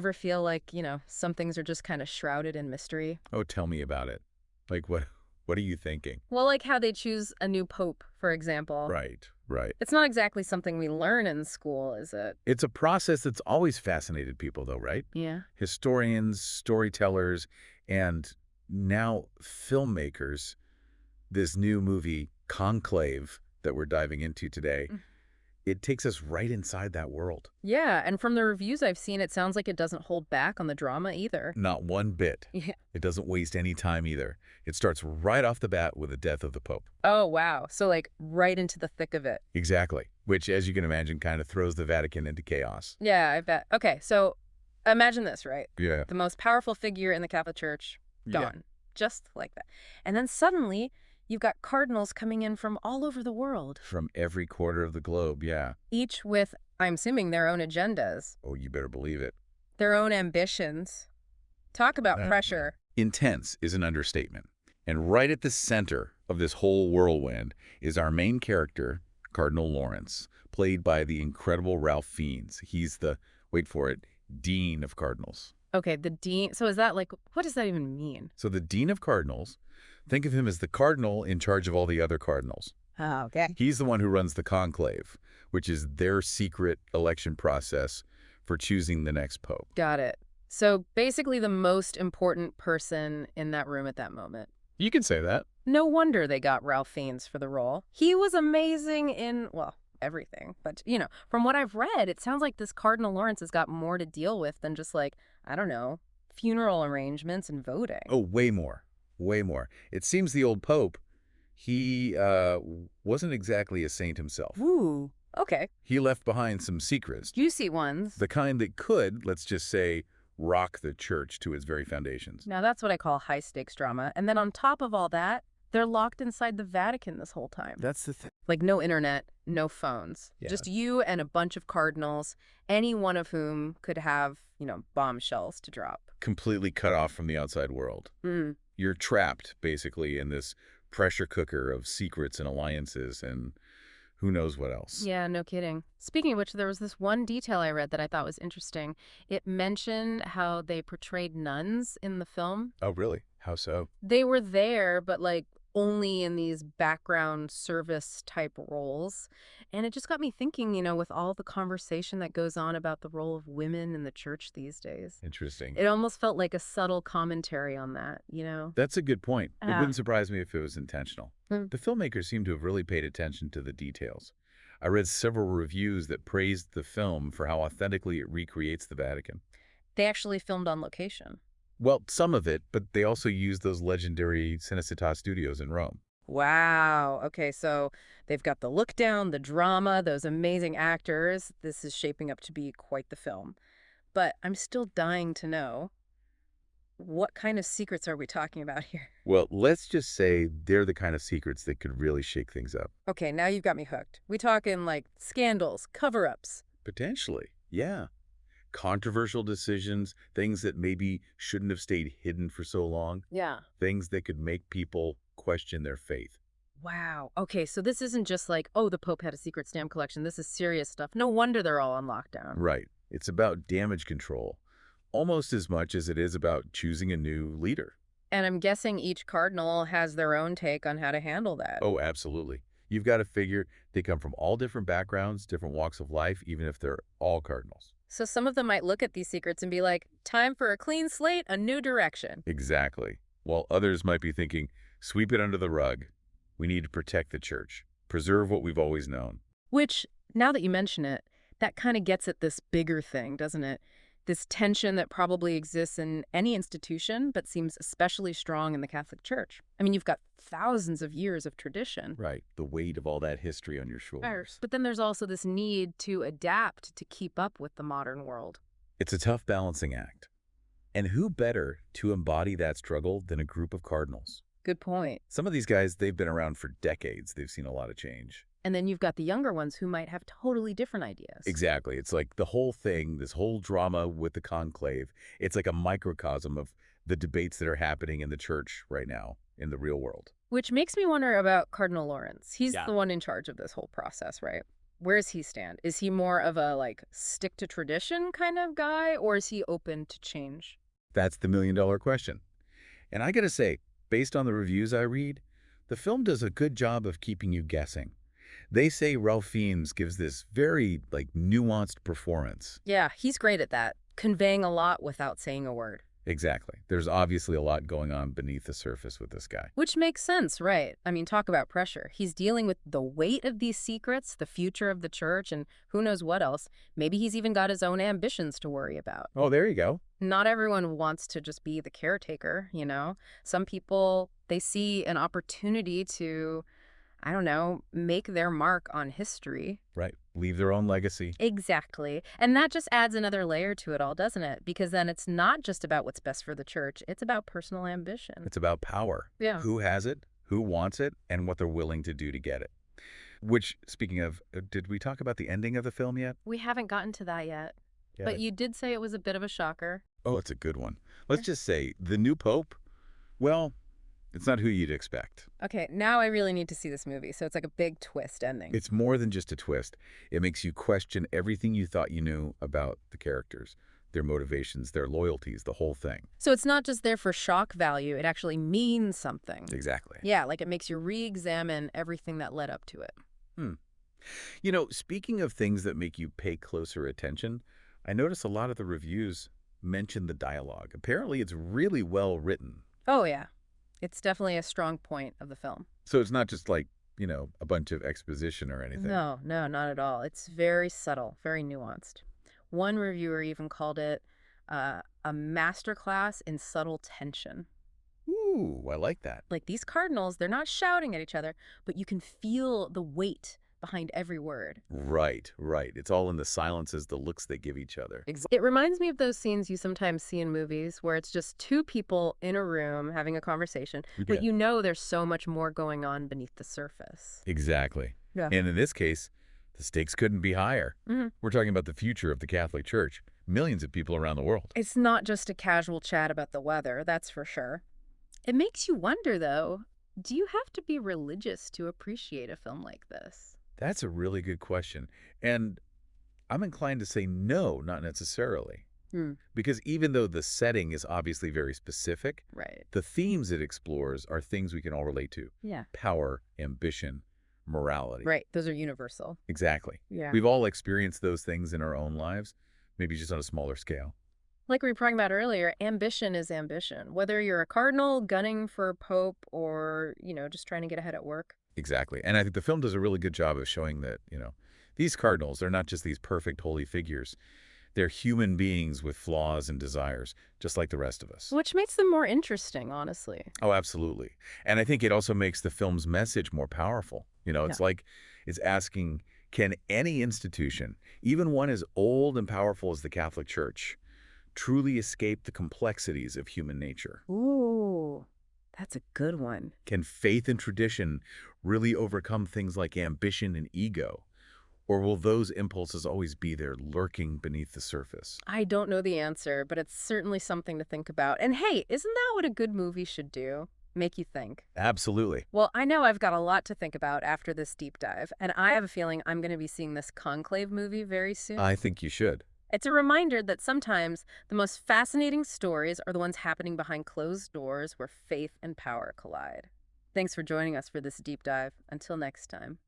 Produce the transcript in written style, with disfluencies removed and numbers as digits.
Ever feel like, some things are just kind of shrouded in mystery? Oh, tell me about it. Like, what are you thinking? Well, like how they choose a new pope, for example. Right, right. It's not exactly something we learn in school, is it? It's a process that's always fascinated people, though, right? Yeah. Historians, storytellers, and now filmmakers. This new movie, Conclave, that we're diving into today, it takes us right inside that world. Yeah, and from the reviews I've seen, it sounds like it doesn't hold back on the drama either. Not one bit. Yeah. It doesn't waste any time either. It starts right off the bat with the death of the Pope. Oh, wow. So, like, right into the thick of it. Exactly. Which, as you can imagine, kind of throws the Vatican into chaos. Yeah, I bet. Okay, so imagine this, right? Yeah. The most powerful figure in the Catholic Church, Yeah. gone. Just like that. And then suddenly, you've got cardinals coming in from all over the world, From every quarter of the globe, yeah. each with, I'm assuming, their own agendas, Oh, you better believe it. their own ambitions. Talk about pressure. Intense is an understatement. And right at the center of this whole whirlwind is our main character, Cardinal Lawrence, played by the incredible Ralph Fiennes. He's the, wait for it, Dean of Cardinals. Okay, the dean. So is that like, what does that even mean? So the Dean of Cardinals, think of him as the cardinal in charge of all the other cardinals. Oh, okay. He's the one who runs the conclave, which is their secret election process for choosing the next pope. Got it. So basically the most important person in that room at that moment. You can say that. No wonder they got Ralph Fiennes for the role. He was amazing in, well, everything. But, from what I've read, it sounds like this Cardinal Lawrence has got more to deal with than just like, I don't know, funeral arrangements and voting. Oh, way more. Way more. It seems the old pope, he wasn't exactly a saint himself. Ooh, okay. He left behind some secrets. Juicy ones. The kind that could, let's just say, rock the church to its very foundations. Now that's what I call high-stakes drama. And then on top of all that, they're locked inside the Vatican this whole time. That's the thing. Like no internet, no phones. Yeah. Just you and a bunch of cardinals, any one of whom could have, bombshells to drop. Completely cut off from the outside world. Mm. You're trapped, basically, in this pressure cooker of secrets and alliances and who knows what else. Yeah, no kidding. Speaking of which, there was this one detail I read that I thought was interesting. It mentioned how they portrayed nuns in the film. Oh, really? How so? They were there, but like only in these background service type roles. And it just got me thinking, with all the conversation that goes on about the role of women in the church these days. Interesting. It almost felt like a subtle commentary on that, That's a good point. It Yeah. wouldn't surprise me if it was intentional. Hmm. The filmmakers seem to have really paid attention to the details. I read several reviews that praised the film for how authentically it recreates the Vatican. They actually filmed on location. Well, some of it, but they also used those legendary Cinecittà studios in Rome. Wow. Okay, so they've got the look down, the drama, those amazing actors. This is shaping up to be quite the film. But I'm still dying to know, what kind of secrets are we talking about here? Well, let's just say they're the kind of secrets that could really shake things up. Okay, now you've got me hooked. We talking like scandals, cover-ups. Potentially, yeah. Controversial decisions, things that maybe shouldn't have stayed hidden for so long, Yeah. things that could make people question their faith. Wow. Okay, so this isn't just like, oh, the Pope had a secret stamp collection. This is serious stuff. No wonder they're all on lockdown. Right. It's about damage control, almost as much as it is about choosing a new leader. And I'm guessing each cardinal has their own take on how to handle that. Oh, absolutely. You've got to figure they come from all different backgrounds, different walks of life, even if they're all cardinals. So some of them might look at these secrets and be like, time for a clean slate, a new direction. Exactly. While others might be thinking, sweep it under the rug. We need to protect the church, preserve what we've always known. Which, now that you mention it, that kind of gets at this bigger thing, doesn't it? This tension that probably exists in any institution, but seems especially strong in the Catholic Church. I mean, you've got thousands of years of tradition. Right. The weight of all that history on your shoulders. But then there's also this need to adapt to keep up with the modern world. It's a tough balancing act. And who better to embody that struggle than a group of cardinals? Good point. Some of these guys, they've been around for decades. They've seen a lot of change. And then you've got the younger ones who might have totally different ideas. Exactly. It's like the whole thing, this whole drama with the conclave, it's like a microcosm of the debates that are happening in the church right now, in the real world. Which makes me wonder about Cardinal Lawrence. He's Yeah. the one in charge of this whole process, right? Where does he stand? Is he more of a, like, stick to tradition kind of guy, or is he open to change? That's the million-dollar question. And I gotta say, based on the reviews I read, the film does a good job of keeping you guessing. They say Ralph Fiennes gives this very, nuanced performance. Yeah, he's great at that, conveying a lot without saying a word. Exactly. There's obviously a lot going on beneath the surface with this guy. Which makes sense, right? I mean, talk about pressure. He's dealing with the weight of these secrets, the future of the church, and who knows what else. Maybe he's even got his own ambitions to worry about. Oh, there you go. Not everyone wants to just be the caretaker, you know? Some people, they see an opportunity to, I don't know, make their mark on history. Right. Leave their own legacy. Exactly. And that just adds another layer to it all, doesn't it? Because then it's not just about what's best for the church, it's about personal ambition. It's about power. Yeah. Who has it, who wants it, and what they're willing to do to get it. Which, speaking of, did we talk about the ending of the film yet? We haven't gotten to that yet. Yeah. But you did say it was a bit of a shocker. Oh, it's a good one. Let's just say the new pope, well, it's not who you'd expect. Okay, now I really need to see this movie, so it's like a big twist ending. It's more than just a twist. It makes you question everything you thought you knew about the characters, their motivations, their loyalties, the whole thing. So it's not just there for shock value, it actually means something. Exactly. Yeah, like it makes you re-examine everything that led up to it. You know, speaking of things that make you pay closer attention, I notice a lot of the reviews mention the dialogue. Apparently, it's really well written. Oh, yeah. It's definitely a strong point of the film. So it's not just like, a bunch of exposition or anything. No, not at all. It's very subtle, very nuanced. One reviewer even called it a masterclass in subtle tension. Ooh, I like that. Like these cardinals, they're not shouting at each other, but you can feel the weight behind every word. Right, right. It's all in the silences, the looks they give each other. It reminds me of those scenes you sometimes see in movies where it's just two people in a room having a conversation, but you know there's so much more going on beneath the surface. Exactly. Yeah. And in this case, the stakes couldn't be higher. We're talking about the future of the Catholic Church. Millions of people around the world. It's not just a casual chat about the weather, that's for sure. It makes you wonder, though, do you have to be religious to appreciate a film like this? That's a really good question. And I'm inclined to say no, not necessarily. Because even though the setting is obviously very specific, Right. the themes it explores are things we can all relate to. Yeah. Power, ambition, morality. Right. Those are universal. Exactly. Yeah. We've all experienced those things in our own lives, maybe just on a smaller scale. Like we were talking about earlier, ambition is ambition. Whether you're a cardinal gunning for a pope or, just trying to get ahead at work. Exactly. And I think the film does a really good job of showing that, these cardinals, they're not just these perfect holy figures. They're human beings with flaws and desires, just like the rest of us. Which makes them more interesting, honestly. Oh, absolutely. And I think it also makes the film's message more powerful. It's like it's asking, can any institution, even one as old and powerful as the Catholic Church, truly escape the complexities of human nature? Ooh, that's a good one. Can faith and tradition really overcome things like ambition and ego? Or will those impulses always be there lurking beneath the surface? I don't know the answer, but it's certainly something to think about. And hey, isn't that what a good movie should do? Make you think. Absolutely. Well, I know I've got a lot to think about after this deep dive, and I have a feeling I'm going to be seeing this Conclave movie very soon. I think you should. It's a reminder that sometimes the most fascinating stories are the ones happening behind closed doors where faith and power collide. Thanks for joining us for this deep dive. Until next time.